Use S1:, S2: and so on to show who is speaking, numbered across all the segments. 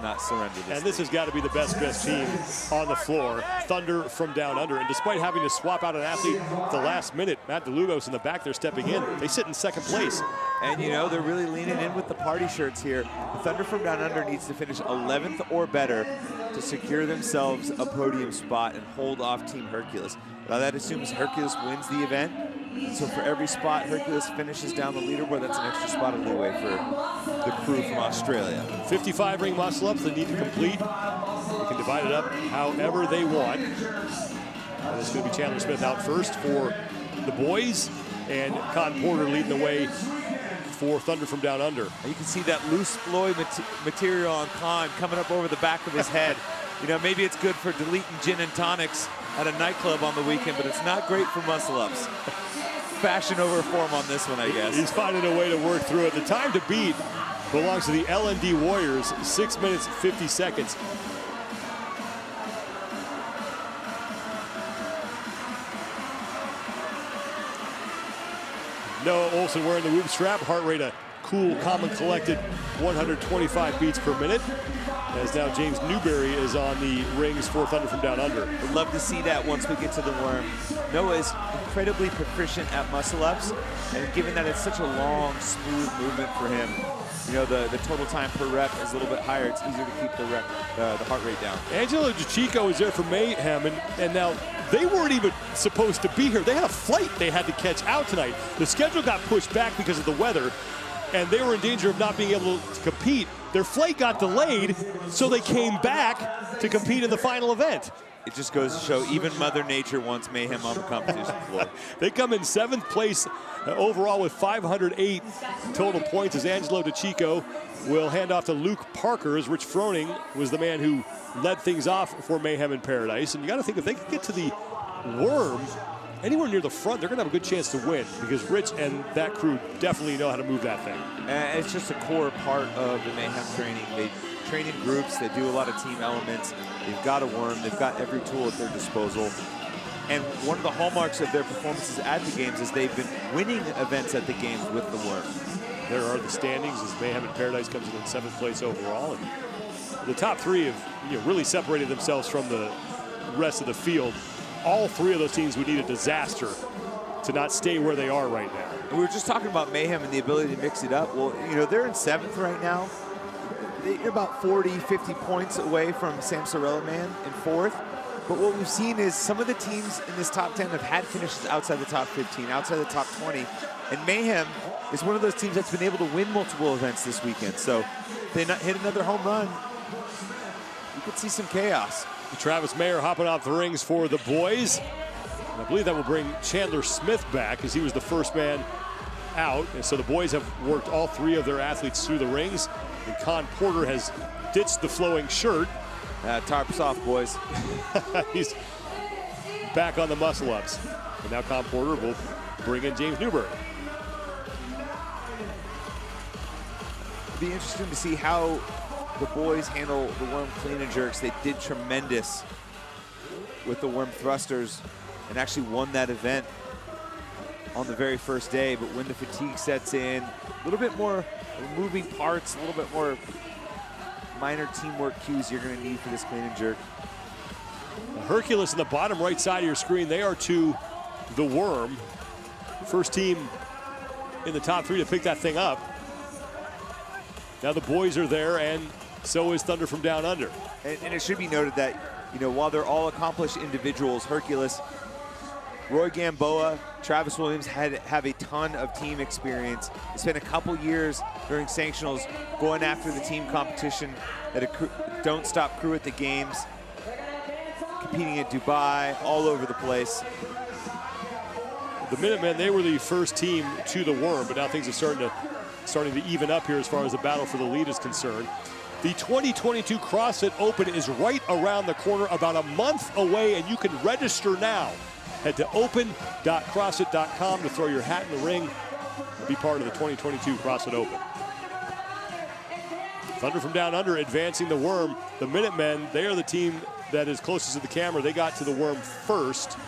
S1: not surrender this.
S2: And this has got to be the best team on the floor. Thunder from down under. And despite having to swap out an athlete at the last minute, Matt DeLugos in the back there stepping in. They sit in second place.
S1: And you know, they're really leaning in with the party shirts here. The Thunder from down under needs to finish 11th or better to secure themselves a podium spot and hold off Team Hercules. Now that assumes Hercules wins the event. So for every spot Hercules finishes down the leaderboard, that's an extra spot of leeway for the crew from Australia.
S2: 55 ring muscle-ups they need to complete. They can divide it up however they want. And it's going to be Chandler Smith out first for the boys, and Con Porter leading the way for Thunder from down under.
S1: You can see that loose Floyd material on Con coming up over the back of his head. You know, maybe it's good for deleting gin and tonics at a nightclub on the weekend, but it's not great for muscle-ups. Fashion over form on this one, I guess.
S2: He's finding a way to work through it. The time to beat belongs to the L&D Warriors, 6 minutes, 50 seconds. Noah Olsen wearing the whoop strap, heart rate a cool, calm, and collected 125 beats per minute. As now James Newberry is on the rings for Thunder from down under.
S1: I'd love to see that once we get to the worm. Noah is incredibly proficient at muscle-ups, and given that it's such a long, smooth movement for him, you know, the total time per rep is a little bit higher. It's easier to keep the heart rate down.
S2: Angelo DiCicco is there for Mayhem, and now they weren't even supposed to be here. They had a flight they had to catch out tonight. The schedule got pushed back because of the weather, and they were in danger of not being able to compete. Their flight got delayed, so they came back to compete in the final event.
S1: It just goes to show even Mother Nature wants Mayhem on the competition floor.
S2: They come in 7th place overall with 508 total points as Angelo DiCicco will hand off to Luke Parker, as Rich Froning was the man who led things off for Mayhem in Paradise. And you got to think, if they can get to the worm anywhere near the front, they're going to have a good chance to win, because Rich and that crew definitely know how to move that thing.
S1: It's just a core part of the Mayhem training. They train in groups, they do a lot of team elements. They've got a worm, they've got every tool at their disposal. And one of the hallmarks of their performances at the games is they've been winning events at the games with the worm.
S2: There are the standings as Mayhem in Paradise comes in 7th place overall. And the top three have really separated themselves from the rest of the field. All three of those teams would need a disaster to not stay where they are right now.
S1: We were just talking about Mayhem and the ability to mix it up. Well, you know, they're in 7th right now. They're about 40, 50 points away from Sam Sorella-Man in 4th. But what we've seen is some of the teams in this top 10 have had finishes outside the top 15, outside the top 20. And Mayhem is one of those teams that's been able to win multiple events this weekend. So if they hit another home run, you could see some chaos.
S2: Travis Mayer hopping off the rings for the boys. And I believe that will bring Chandler Smith back, as he was the first man out. And so the boys have worked all three of their athletes through the rings. And Con Porter has ditched the flowing shirt.
S1: Tarps off, boys.
S2: He's back on the muscle-ups. And now Con Porter will bring in James Newberry.
S1: It'll be interesting to see how the boys handle the worm clean and jerks. They did tremendous with the worm thrusters and actually won that event on the very first day. But when the fatigue sets in, a little bit more moving parts, a little bit more minor teamwork cues you're going to need for this clean and jerk.
S2: Hercules in the bottom right side of your screen, they are to the worm. First team in the top 3 to pick that thing up. Now the boys are there, and so is Thunder from down under.
S1: And it should be noted that, you know, while they're all accomplished individuals, Hercules, Roy Gamboa, Travis Williams have a ton of team experience. They spent a couple years during sanctionals going after the team competition at a Don't Stop crew at the games, competing in Dubai, all over the place.
S2: The Minutemen, they were the first team to the worm, but now things are starting to even up here as far as the battle for the lead is concerned. The 2022 CrossFit Open is right around the corner, about a month away, and you can register now. Head to open.crossfit.com to throw your hat in the ring and be part of the 2022 CrossFit Open. Thunder from down under advancing the worm. The Minutemen, they are the team that is closest to the camera. They got to the worm first.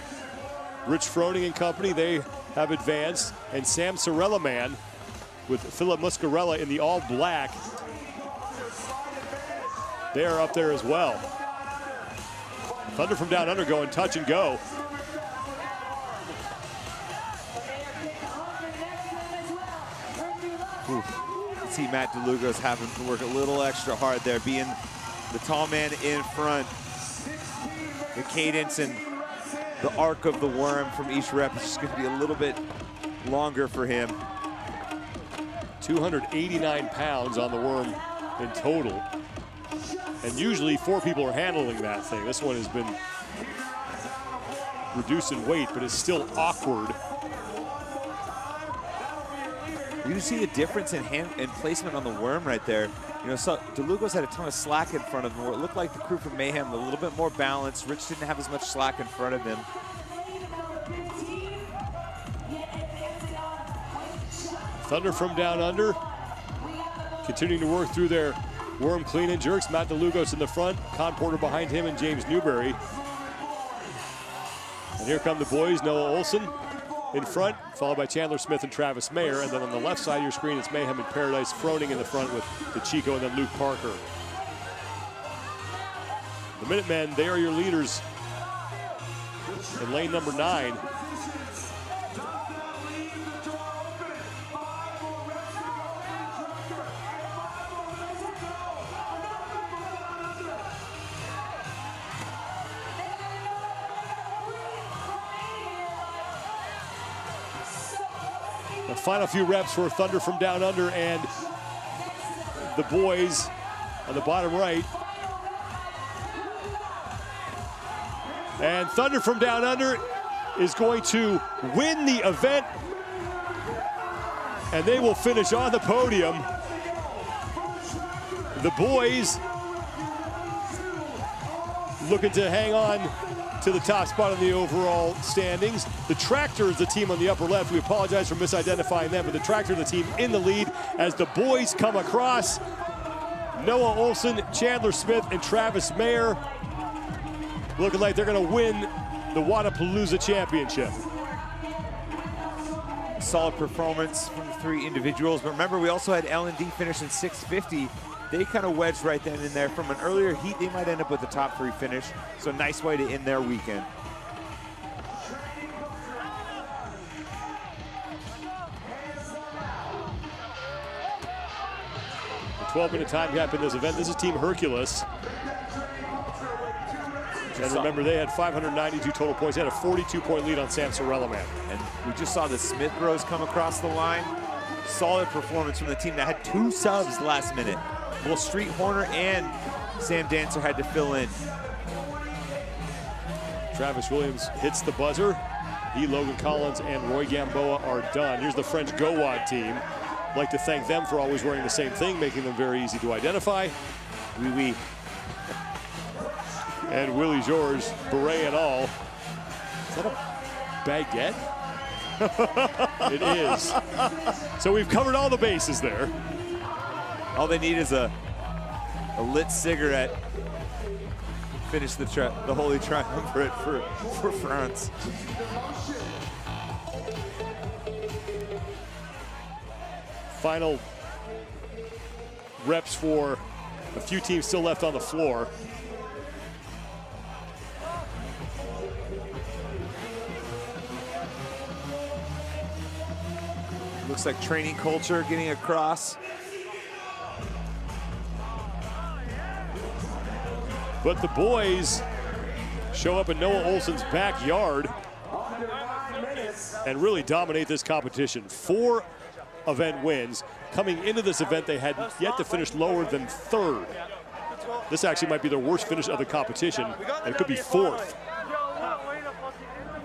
S2: Rich Froning and company, they have advanced. And Sam Sorella-Man with Philip Muscarella in the all black They are up there as well. Thunder from Down Under going touch and go.
S1: See Matt DeLugo's having to work a little extra hard there, being the tall man in front. The cadence and the arc of the worm from each rep is just going to be a little bit longer for him.
S2: 289 pounds on the worm in total. And usually 4 people are handling that thing. This one has been reduced in weight, but it's still awkward.
S1: You can see the difference in hand and placement on the worm right there. You know, so DeLugo's had a ton of slack in front of him, where it looked like the crew from Mayhem a little bit more balanced. Rich didn't have as much slack in front of him.
S2: Thunder from Down Under, continuing to work through their worm clean and jerks. Matt DeLugos in the front, Con Porter behind him, and James Newberry. And here come the boys, Noah Olson in front, followed by Chandler Smith and Travis Mayer. And then on the left side of your screen, it's Mayhem and Paradise Froning in the front with DeChico and then Luke Parker. The Minutemen, they are your leaders in lane number 9. The final few reps for Thunder from Down Under and the boys on the bottom right. And Thunder from Down Under is going to win the event, and they will finish on the podium. The boys looking to hang on to the top spot in the overall standings. The Tractor is the team on the upper left. We apologize for misidentifying them, but the Tractor is the team in the lead as the boys come across. Noah Olson, Chandler Smith, and Travis Mayer looking like they're gonna win the Wodapalooza championship.
S1: Solid performance from the 3 individuals, but remember we also had L&D finish in 650. They kind of wedged right then and there. From an earlier heat, they might end up with a top 3 finish. So nice way to end their weekend.
S2: A 12-minute time gap in this event. This is Team Hercules. And remember, they had 592 total points. They had a 42-point lead on Sam Sorella-Man.
S1: And we just saw the Smith bros come across the line. Solid performance from the team that had 2 subs last minute. Both Street Horner and Sam Dancer had to fill in.
S2: Travis Williams hits the buzzer. He, Logan Collins, and Roy Gamboa are done. Here's the French GoWad team. I'd like to thank them for always wearing the same thing, making them very easy to identify.
S1: Oui, oui.
S2: And Willie Georges, beret and all.
S1: Is that a
S2: baguette? It is. So we've covered all the bases there.
S1: All they need is a lit cigarette. Finish the Holy Triumvirate for France.
S2: Final reps for a few teams still left on the floor.
S1: Looks like training culture getting across.
S2: But the boys show up in Noah Olson's backyard and really dominate this competition. 4 event wins. Coming into this event, they had yet to finish lower than 3rd. This actually might be their worst finish of the competition, and it could be 4th.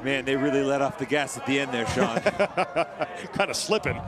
S1: Man, they really let off the gas at the end there, Sean.
S2: Kind of slipping.